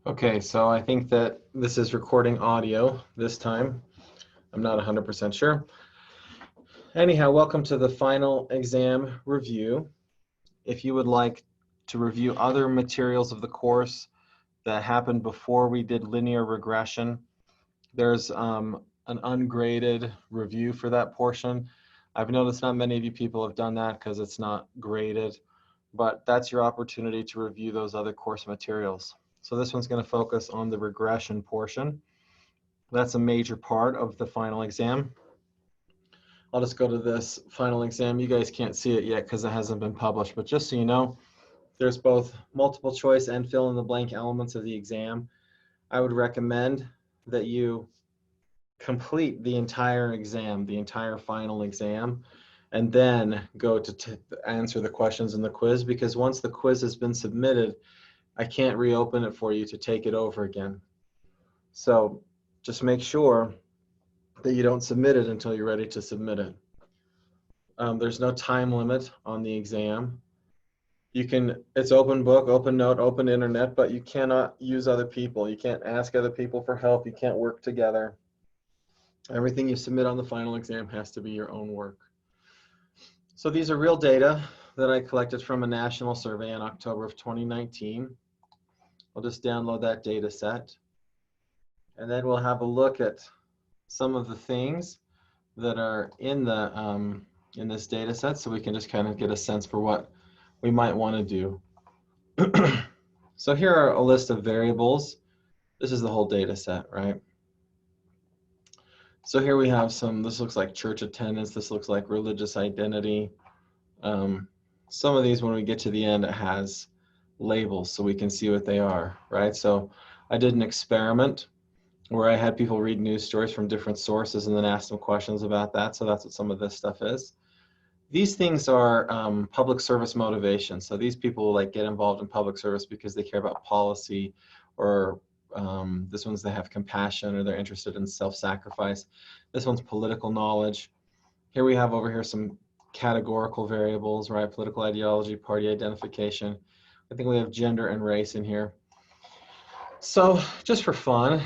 Okay, so I think that this is recording audio this time. I'm not 100% sure. Anyhow, welcome to the final exam review. If you would like to review other materials of the course that happened before we did linear regression, there's an ungraded review for that portion. I've noticed not many of you people have done that because it's not graded, but that's your opportunity to review those other course materials. So this one's going to focus on the regression portion. That's a major part of the final exam. I'll just go to this final exam. You guys can't see it yet because it hasn't been published, but just so you know, there's both multiple choice and fill in the blank elements of the exam. I would recommend that you complete the entire exam, the entire final exam, and then go to answer the questions in the quiz, because once the quiz has been submitted, I can't reopen it for you to take it over again. So just make sure that you don't submit it until you're ready to submit it. There's no time limit on the exam. It's open book, open note, open internet, but you cannot use other people. You can't ask other people for help. You can't work together. Everything you submit on the final exam has to be your own work. So these are real data that I collected from a national survey in October of 2019. I'll just download that data set. And then we'll have a look at some of the things that are in this data set, so we can just kind of get a sense for what we might want to do. So here are a list of variables. This is the whole data set, right? So here we have this looks like church attendance, this looks like religious identity. Some of these, when we get to the end, it has labels so we can see what they are, right? So I did an experiment where I had people read news stories from different sources and then ask them questions about that. So that's what some of this stuff is. These things are public service motivation. So these people like get involved in public service because they care about policy, or this one's they have compassion, or they're interested in self-sacrifice. This one's political knowledge. Here we have over here some categorical variables, right? Political ideology, party identification. I think we have gender and race in here. So just for fun,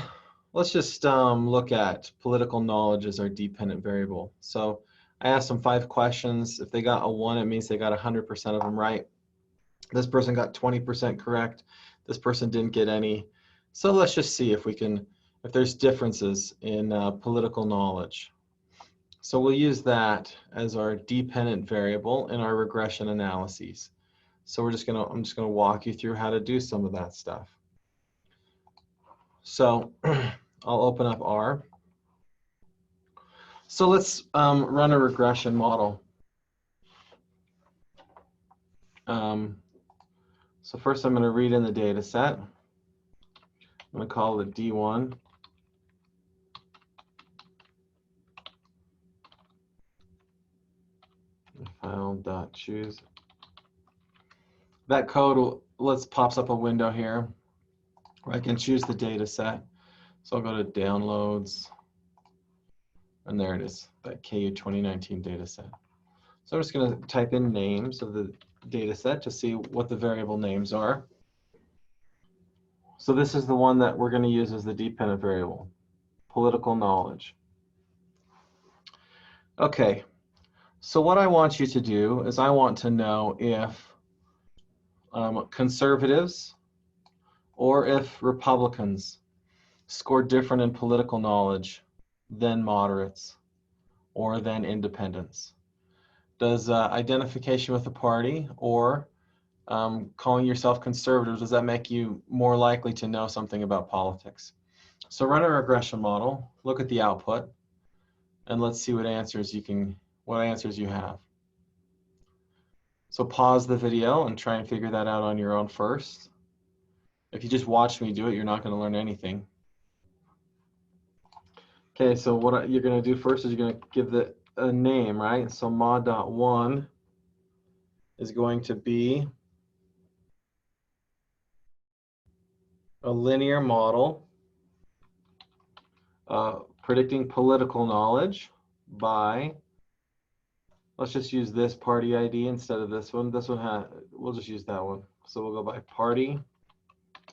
let's just look at political knowledge as our dependent variable. So I asked them 5 questions. If they got a 1, it means they got 100% of them right. This person got 20% correct. This person didn't get any. So let's just see if there's differences in political knowledge. So we'll use that as our dependent variable in our regression analyses. So I'm just gonna walk you through how to do some of that stuff. So I'll open up R. So let's run a regression model. So first I'm going to read in the data set. I'm going to call it D1. File.choose. That code pops up a window here where I can choose the data set. So I'll go to downloads, and there it is, that KU 2019 data set. So I'm just going to type in names of the data set to see what the variable names are. So this is the one that we're going to use as the dependent variable, political knowledge. Okay, so what I want you to do is I want to know if conservatives or if Republicans score different in political knowledge than moderates or than independents. Does identification with the party or calling yourself conservative, does that make you more likely to know something about politics? So run a regression model, look at the output, and let's see what answers you have. So pause the video and try and figure that out on your own first. If you just watch me do it, you're not going to learn anything. Okay, so what you're going to do first is you're going to give a name, right? So mod.1 is going to be a linear model predicting political knowledge by, let's just use this party ID instead of this one. We'll just use that one. So we'll go by party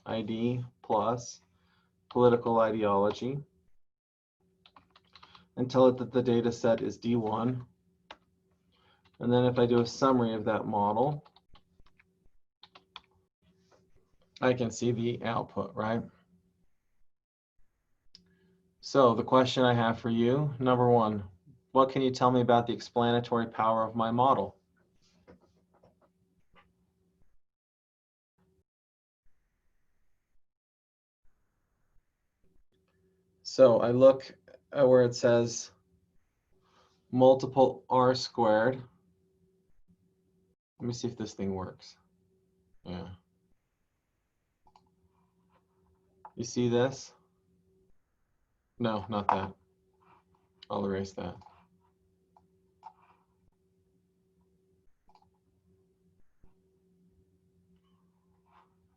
ID plus political ideology and tell it that the data set is D1. And then if I do a summary of that model, I can see the output, right? So the question I have for you, number one, what can you tell me about the explanatory power of my model? So I look at where it says multiple R squared. Let me see if this thing works. Yeah. You see this? No, not that. I'll erase that.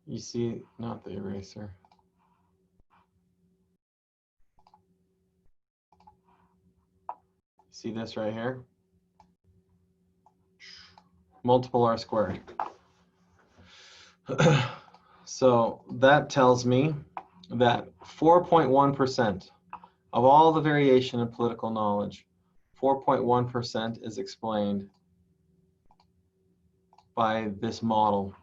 You see, not the eraser. See this right here? Multiple R squared. So that tells me that 4.1% of all the variation in political knowledge, 4.1% is explained by this model.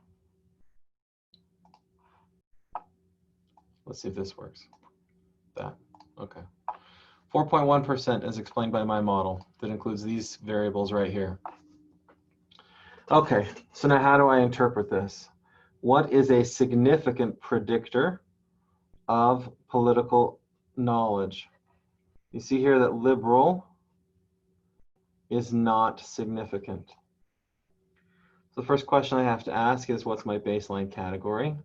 Let's see if this works. That, okay. 4.1% is explained by my model that includes these variables right here. Okay, so now how do I interpret this? What is a significant predictor of political knowledge? You see here that liberal is not significant. So the first question I have to ask is, what's my baseline category?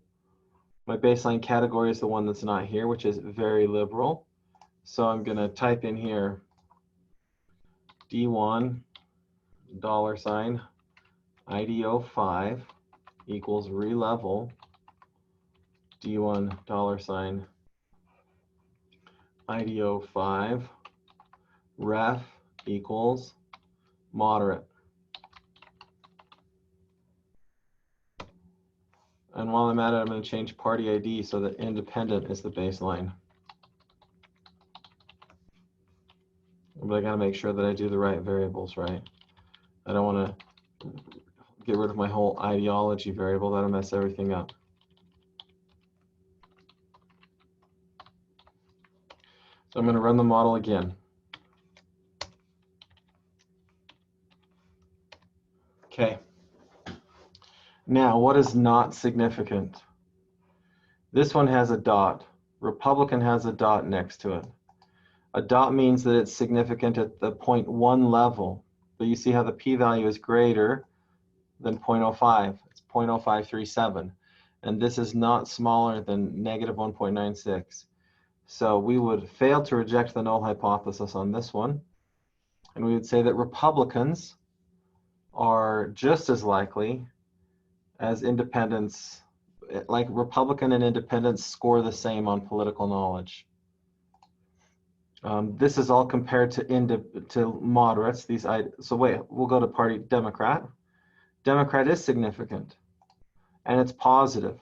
My baseline category is the one that's not here, which is very liberal. So I'm going to type in here D1 $ IDO5 equals relevel D1 $ IDO5 ref equals moderate. And while I'm at it, I'm going to change party ID so that independent is the baseline. But I got to make sure that I do the right variables, right? I don't want to get rid of my whole ideology variable. That'll mess everything up. So I'm going to run the model again. Okay. Now, what is not significant? This one has a dot. Republican has a dot next to it. A dot means that it's significant at the 0.1 level. But you see how the p-value is greater than 0.05. It's 0.0537. And this is not smaller than negative 1.96. So we would fail to reject the null hypothesis on this one. And we would say that Republicans are just as likely as independents, like Republican and independents score the same on political knowledge. This is all compared to moderates. So wait, we'll go to party Democrat. Democrat is significant, and it's positive.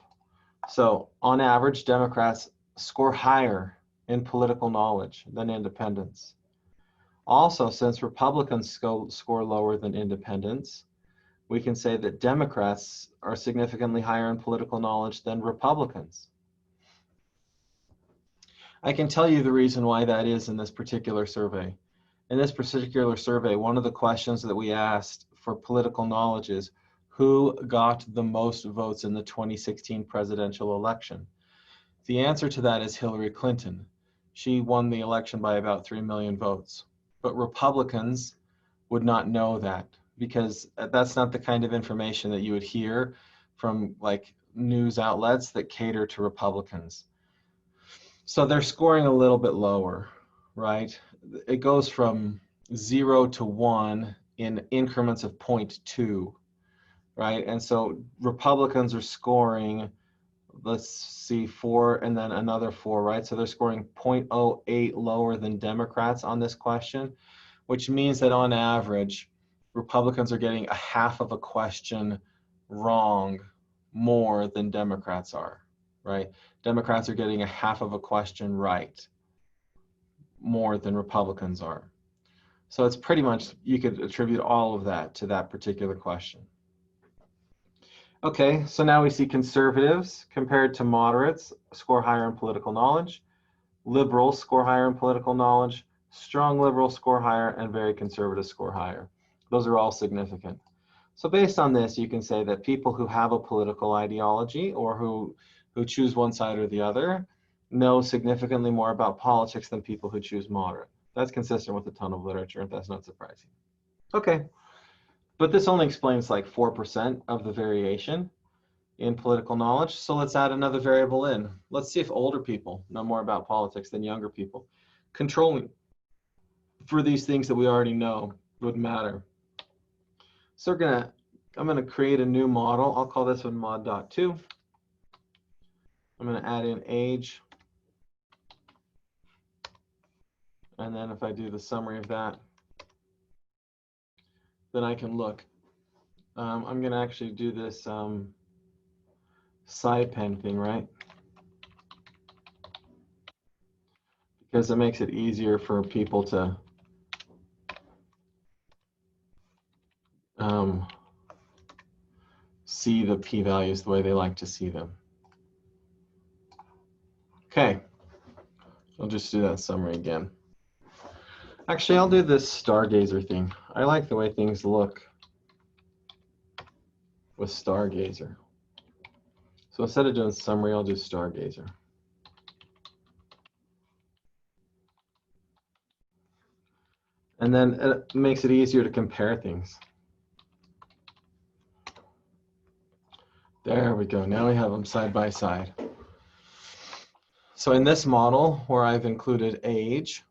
So on average, Democrats score higher in political knowledge than independents. Also, since Republicans score lower than independents, we can say that Democrats are significantly higher in political knowledge than Republicans. I can tell you the reason why that is in this particular survey. In this particular survey, one of the questions that we asked for political knowledge is, who got the most votes in the 2016 presidential election? The answer to that is Hillary Clinton. She won the election by about 3 million votes. But Republicans would not know that, because that's not the kind of information that you would hear from like news outlets that cater to Republicans. So they're scoring a little bit lower, right? It goes from 0 to 1 in increments of 0.2, right? And so Republicans are scoring, let's see, 4 and then another 4, right? So they're scoring 0.08 lower than Democrats on this question, which means that on average, Republicans are getting a half of a question wrong more than Democrats are, right? Democrats are getting a half of a question right more than Republicans are. So it's pretty much, you could attribute all of that to that particular question. Okay, so now we see conservatives compared to moderates score higher in political knowledge, liberals score higher in political knowledge, strong liberals score higher, and very conservative score higher. Those are all significant. So based on this, you can say that people who have a political ideology or who choose one side or the other know significantly more about politics than people who choose moderate. That's consistent with a ton of literature. That's not surprising. Okay, but this only explains like 4% of the variation in political knowledge. So let's add another variable in. Let's see if older people know more about politics than younger people. Controlling for these things that we already know would matter. So I'm gonna create a new model. I'll call this one mod.2. I'm gonna add in age. And then if I do the summary of that, then I can look. I'm gonna actually do this SciPen thing, right? Because it makes it easier for people to see the p-values the way they like to see them. Okay, I'll just do that summary again. Actually, I'll do this Stargazer thing. I like the way things look with Stargazer. So instead of doing summary, I'll do Stargazer. And then it makes it easier to compare things. There we go. Now we have them side by side. So in this model, where I've included age,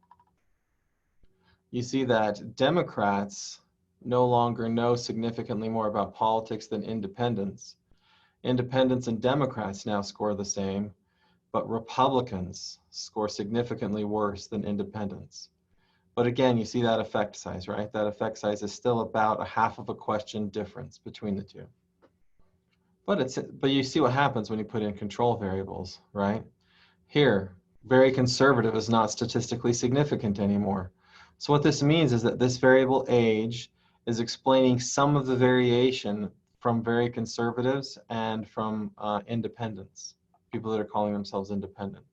you see that Democrats no longer know significantly more about politics than independents. Independents and Democrats now score the same, but Republicans score significantly worse than independents. But again, you see that effect size, right? That effect size is still about a half of a question difference between the two. But you see what happens when you put in control variables, right? Here, very conservative is not statistically significant anymore. So what this means is that this variable age is explaining some of the variation from very conservatives and from independents, people that are calling themselves independent.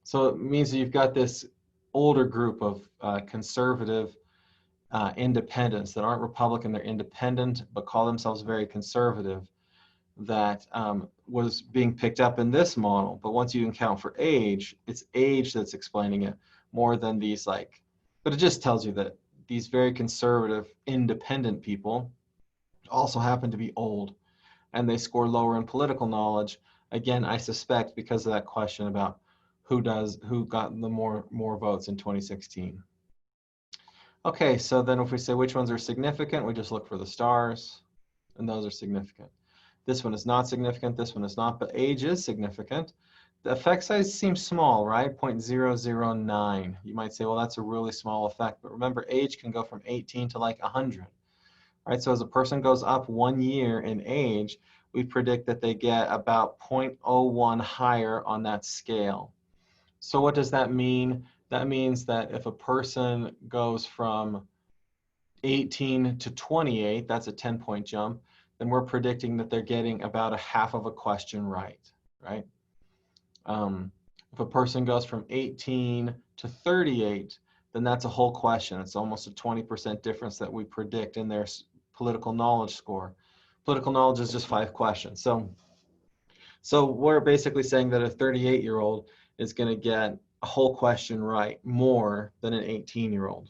So it means that you've got this older group of conservative independents that aren't Republican, they're independent, but call themselves very conservative, that was being picked up in this model. But once you account for age, it's age that's explaining it more than these but it just tells you that these very conservative independent people also happen to be old and they score lower in political knowledge. Again, I suspect because of that question about who got the more votes in 2016. Okay, so then if we say which ones are significant, we just look for the stars, and those are significant. This one is not significant, this one is not, but age is significant. The effect size seems small, right? 0.009. You might say, well, that's a really small effect, but remember, age can go from 18 to like 100, right? So as a person goes up 1 year in age, we predict that they get about 0.01 higher on that scale. So what does that mean? That means that if a person goes from 18 to 28, that's a 10-point jump, then we're predicting that they're getting about a half of a question right? If a person goes from 18 to 38, then that's a whole question. It's almost a 20% difference that we predict in their political knowledge score. Political knowledge is just 5 questions. So we're basically saying that a 38-year-old is going to get a whole question right more than an 18-year-old.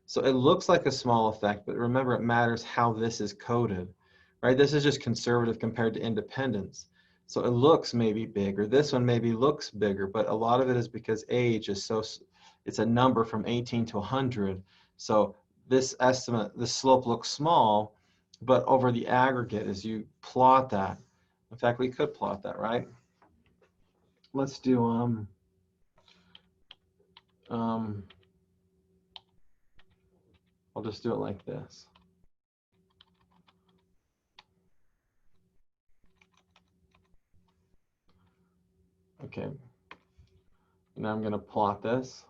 So it looks like a small effect, but remember, it matters how this is coded, right? This is just conservative compared to independents. So it looks maybe bigger. This one maybe looks bigger, but a lot of it is because age is it's a number from 18 to 100. So this estimate, the slope looks small, but over the aggregate, as you plot that, in fact, we could plot that, right? Let's do, I'll just do it like this. Okay. Now I'm going to plot this.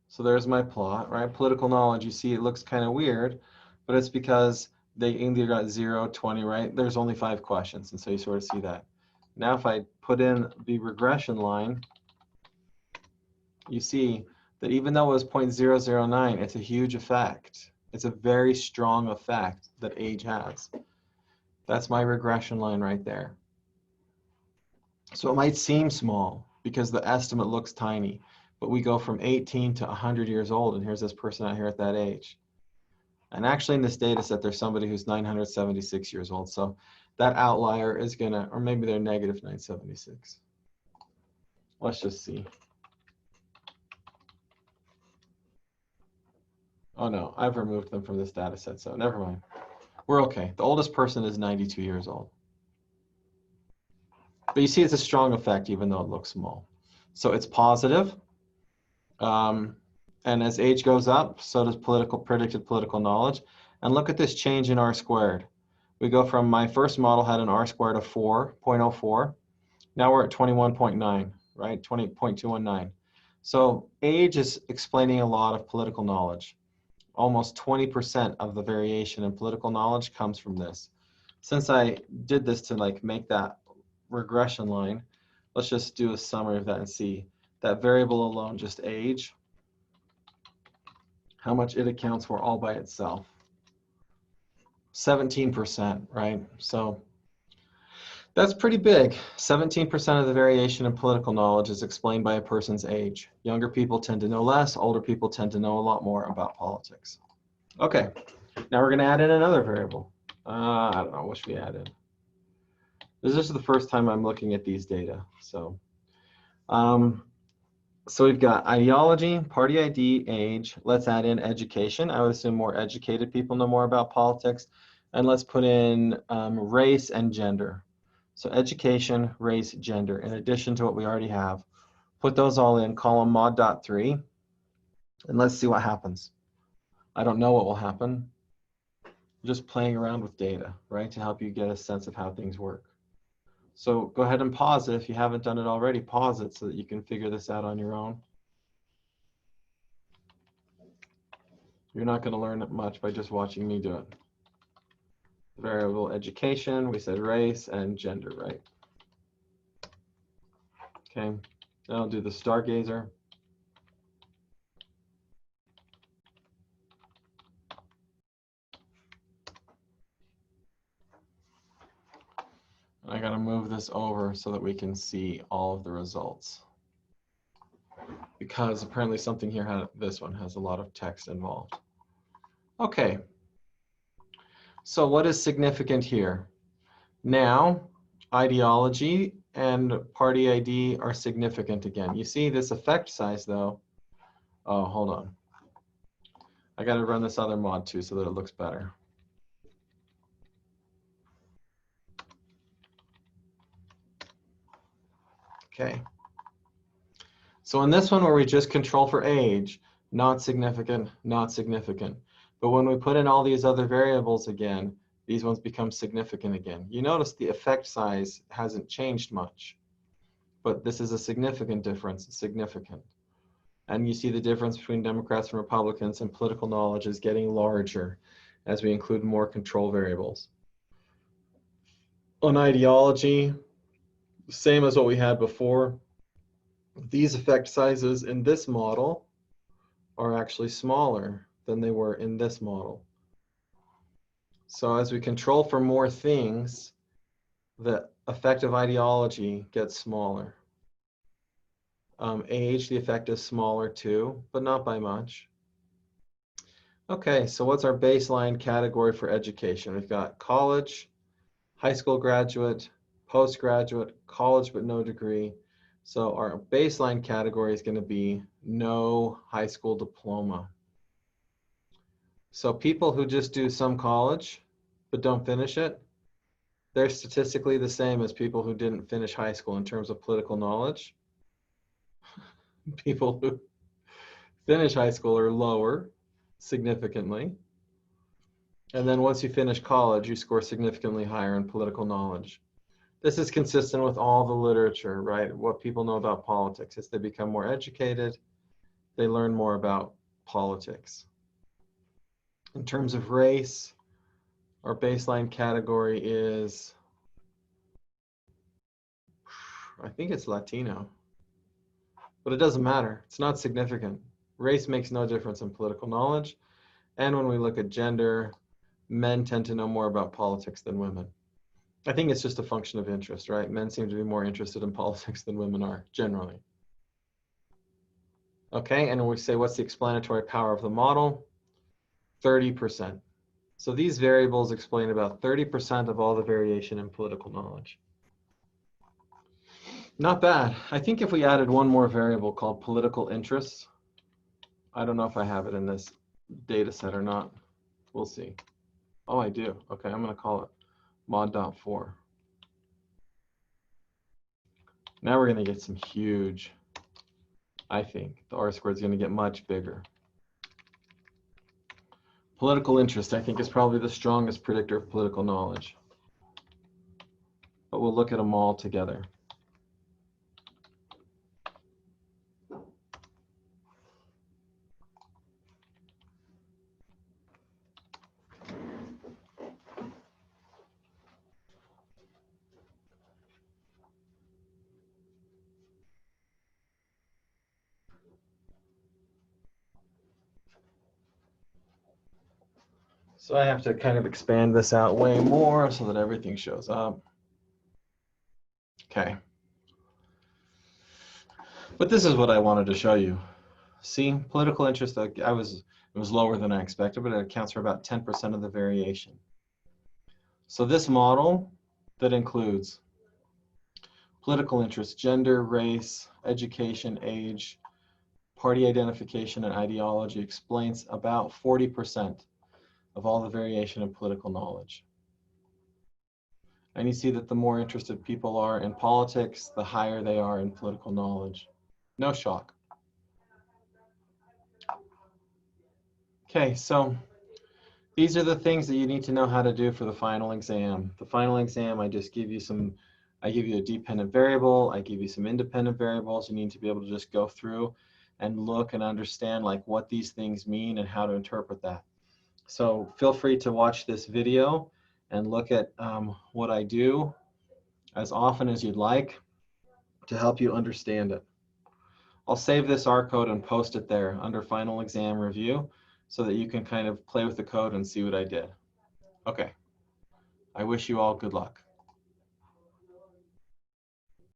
So there's my plot, right? Political knowledge, you see it looks kind of weird, but it's because they either got 0, 20, right? There's only 5 questions, and so you sort of see that. Now if I put in the regression line, you see that even though it was 0.009, it's a huge effect. It's a very strong effect that age has. That's my regression line right there. So it might seem small because the estimate looks tiny, but we go from 18 to 100 years old, and here's this person out here at that age. And actually in this data set, there's somebody who's 976 years old. So that outlier is gonna, or maybe they're negative 976. Let's just see. Oh no, I've removed them from this data set, so never mind. We're okay. The oldest person is 92 years old. But you see it's a strong effect even though it looks small. So it's positive. And as age goes up, so does predicted political knowledge. And look at this change in R squared. We go from, my first model had an R squared of 4.04. Now we're at 21.9, right? 20.219. So age is explaining a lot of political knowledge. Almost 20% of the variation in political knowledge comes from this. Since I did this to like make that regression line, let's just do a summary of that and see that variable alone, just age, how much it accounts for all by itself. 17%, right? So that's pretty big. 17% of the variation in political knowledge is explained by a person's age. Younger people tend to know less, older people tend to know a lot more about politics. Okay, now we're gonna add in another variable. I don't know, what should we add in? This is the first time I'm looking at these data, so. So we've got ideology, party ID, age. Let's add in education. I would assume more educated people know more about politics. And let's put in race and gender. So education, race, gender, in addition to what we already have. Put those all in column mod.3, and let's see what happens. I don't know what will happen. Just playing around with data, right, to help you get a sense of how things work. So go ahead and pause it if you haven't done it already. Pause it so that you can figure this out on your own. You're not going to learn much by just watching me do it. Variable education, we said race and gender, right? Okay, now I'll do the Stargazer. I got to move this over so that we can see all of the results. Because apparently something here, this one has a lot of text involved. Okay, so what is significant here? Now, ideology and party ID are significant again. You see this effect size though. Oh, hold on. I got to run this other mod too so that it looks better. Okay. So in this one where we just control for age, not significant, not significant. But when we put in all these other variables again, these ones become significant again. You notice the effect size hasn't changed much, but this is a significant difference, significant. And you see the difference between Democrats and Republicans and political knowledge is getting larger as we include more control variables. On ideology, same as what we had before. These effect sizes in this model are actually smaller than they were in this model. So as we control for more things, the effect of ideology gets smaller. Age, the effect is smaller too, but not by much. Okay, so what's our baseline category for education? We've got college, high school graduate, postgraduate, college but no degree. So our baseline category is going to be no high school diploma. So people who just do some college but don't finish it, they're statistically the same as people who didn't finish high school in terms of political knowledge. People who finish high school are lower significantly. And then once you finish college, you score significantly higher in political knowledge. This is consistent with all the literature, right? What people know about politics. As they become more educated, they learn more about politics. In terms of race, our baseline category is, I think it's Latino, but it doesn't matter. It's not significant. Race makes no difference in political knowledge. And when we look at gender, men tend to know more about politics than women. I think it's just a function of interest, right? Men seem to be more interested in politics than women are, generally. Okay, and we say, what's the explanatory power of the model? 30%. So these variables explain about 30% of all the variation in political knowledge. Not bad. I think if we added one more variable called political interests, I don't know if I have it in this data set or not. We'll see. Oh, I do. Okay, I'm going to call it mod.4. Now we're going to get some huge, I think. The R-squared is going to get much bigger. Political interest, I think, is probably the strongest predictor of political knowledge. But we'll look at them all together. So I have to kind of expand this out way more so that everything shows up. Okay. But this is what I wanted to show you. See, political interest, it was lower than I expected, but it accounts for about 10% of the variation. So this model that includes political interest, gender, race, education, age, party identification, and ideology explains about 40% of all the variation in political knowledge. And you see that the more interested people are in politics, the higher they are in political knowledge. No shock. Okay, so these are the things that you need to know how to do for the final exam. The final exam, I give you a dependent variable, I give you some independent variables. You need to be able to just go through and look and understand like what these things mean and how to interpret that. So feel free to watch this video and look at what I do as often as you'd like to help you understand it. I'll save this R code and post it there under final exam review so that you can kind of play with the code and see what I did. Okay, I wish you all good luck.